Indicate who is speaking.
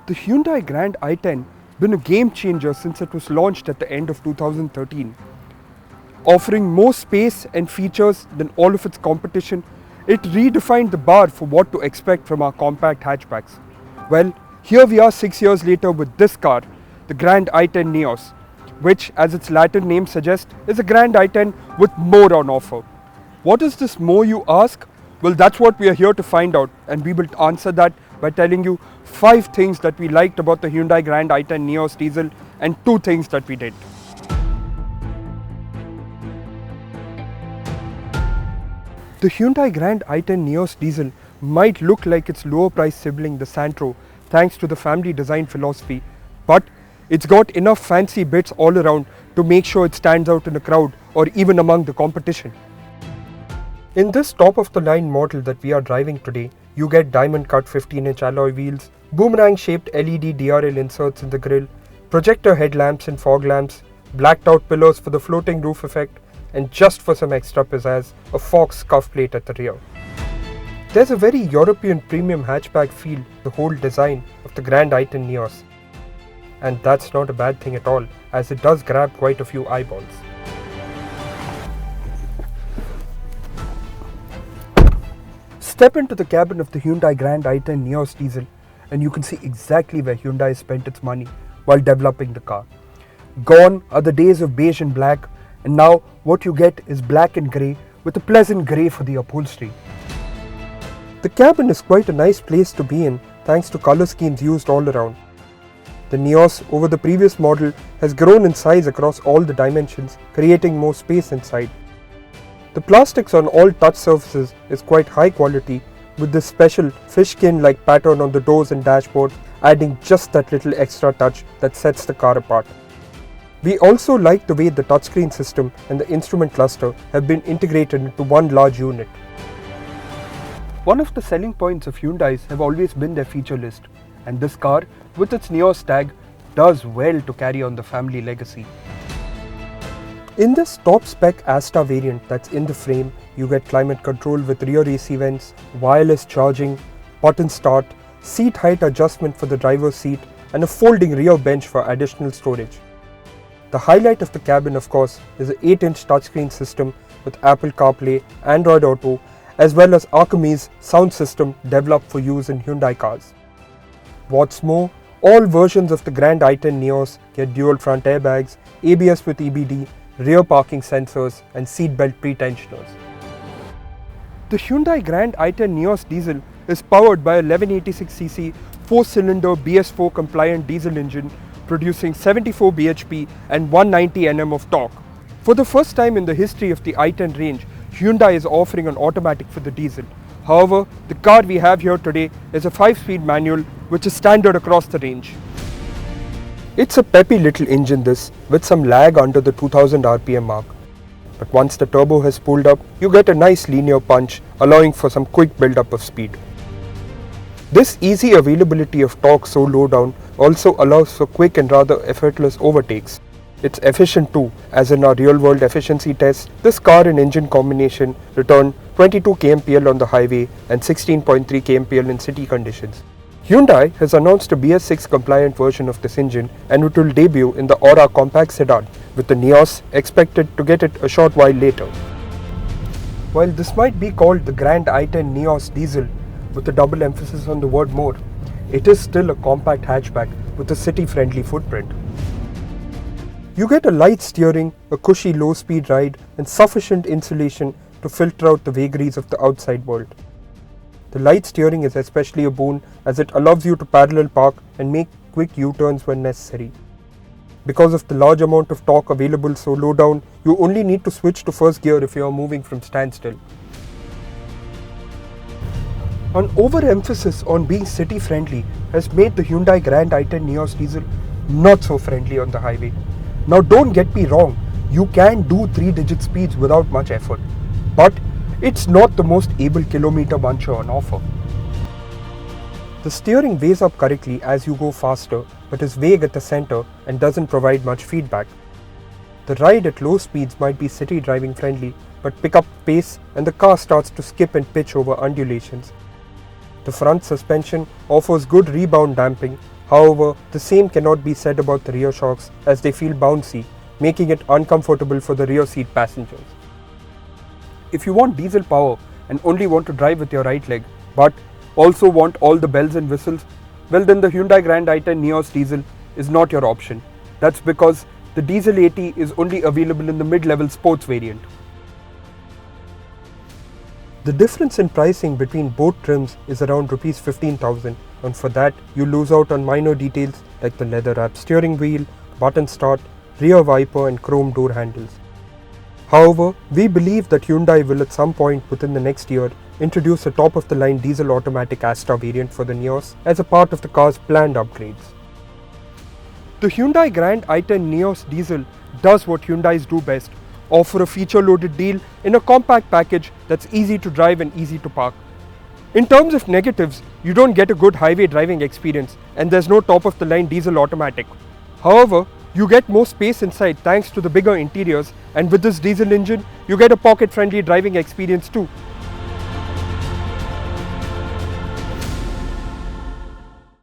Speaker 1: The Hyundai Grand i10 been a game changer since it was launched at the end of 2013. Offering more space and features than all of its competition, it redefined the bar for what to expect from our compact hatchbacks. Well, here we are 6 years later with this car, the Grand i10 Nios, which, as its Latin name suggests, is a Grand i10 with more on offer. What is this more, you ask? Well, that's what we are here to find out, and we will answer that by telling you 5 things that we liked about the Hyundai Grand i10 Nios Diesel and 2 things that we did. The Hyundai Grand i10 Nios Diesel might look like its lower price sibling the Santro thanks to the family design philosophy, but it's got enough fancy bits all around to make sure it stands out in a crowd or even among the competition. In this top of the line model that we are driving today, you get diamond cut 15-inch alloy wheels, boomerang shaped LED DRL inserts in the grille, projector headlamps and fog lamps, blacked out pillars for the floating roof effect, and just for some extra pizzazz, a Fox scuff plate at the rear. There's a very European premium hatchback feel to the whole design of the Grand i10 Nios. And that's not a bad thing at all, as it does grab quite a few eyeballs. Step into the cabin of the Hyundai Grand i10 Nios Diesel and you can see exactly where Hyundai spent its money while developing the car. Gone are the days of beige and black, and now what you get is black and grey with a pleasant grey for the upholstery. The cabin is quite a nice place to be in thanks to colour schemes used all around. The Nios over the previous model has grown in size across all the dimensions, creating more space inside. The plastics on all touch surfaces is quite high quality, with this special fishskin-like pattern on the doors and dashboard adding just that little extra touch that sets the car apart. We also like the way the touchscreen system and the instrument cluster have been integrated into one large unit. One of the selling points of Hyundai's have always been their feature list, and this car, with its Nios tag, does well to carry on the family legacy. In this top spec Asta variant that's in the frame, you get climate control with rear AC vents, wireless charging, button start, seat height adjustment for the driver's seat, and a folding rear bench for additional storage. The highlight of the cabin, of course, is the 8-inch touchscreen system with Apple CarPlay, Android Auto, as well as Archimedes sound system developed for use in Hyundai cars. What's more, all versions of the Grand i10 Nios get dual front airbags, ABS with EBD, rear parking sensors, and seatbelt pretensioners. The Hyundai Grand i10 Nios Diesel is powered by a 1186cc 4-cylinder BS4 compliant diesel engine producing 74 bhp and 190 Nm of torque. For the first time in the history of the i10 range, Hyundai is offering an automatic for the diesel. However, the car we have here today is a 5-speed manual which is standard across the range. It's a peppy little engine this, with some lag under the 2000 RPM mark. But once the turbo has pulled up, you get a nice linear punch, allowing for some quick build-up of speed. This easy availability of torque so low down also allows for quick and rather effortless overtakes. It's efficient too, as in our real-world efficiency tests, this car and engine combination returned 22 kmpl on the highway and 16.3 kmpl in city conditions. Hyundai has announced a BS6 compliant version of this engine and it will debut in the Aura compact sedan, with the Nios expected to get it a short while later. While this might be called the Grand i10 Nios Diesel with a double emphasis on the word more, it is still a compact hatchback with a city-friendly footprint. You get a light steering, a cushy low-speed ride, and sufficient insulation to filter out the vagaries of the outside world. The light steering is especially a boon as it allows you to parallel park and make quick U-turns when necessary. Because of the large amount of torque available so low down, you only need to switch to first gear if you are moving from standstill. An overemphasis on being city friendly has made the Hyundai Grand i10 Nios Diesel not so friendly on the highway. Now don't get me wrong, you can do 3-digit speeds without much effort, but it's not the most able kilometer buncher on offer. The steering weighs up correctly as you go faster, but is vague at the center and doesn't provide much feedback. The ride at low speeds might be city driving friendly, but pick up pace and the car starts to skip and pitch over undulations. The front suspension offers good rebound damping, However, the same cannot be said about the rear shocks as they feel bouncy, making it uncomfortable for the rear seat passengers. If you want diesel power and only want to drive with your right leg, but also want all the bells and whistles, well then the Hyundai Grand i10 Nios Diesel is not your option. That's because the Diesel 80 is only available in the mid-level sports variant. The difference in pricing between both trims is around Rs 15,000, and for that you lose out on minor details like the leather-wrapped steering wheel, button start, rear wiper and chrome door handles. However, we believe that Hyundai will at some point within the next year introduce a top-of-the-line diesel automatic Astra variant for the Nios as a part of the car's planned upgrades. The Hyundai Grand i10 Nios Diesel does what Hyundais do best: offer a feature-loaded deal in a compact package that's easy to drive and easy to park. In terms of negatives, you don't get a good highway driving experience and there's no top-of-the-line diesel automatic. However, you get more space inside thanks to the bigger interiors, and with this diesel engine, you get a pocket-friendly driving experience too.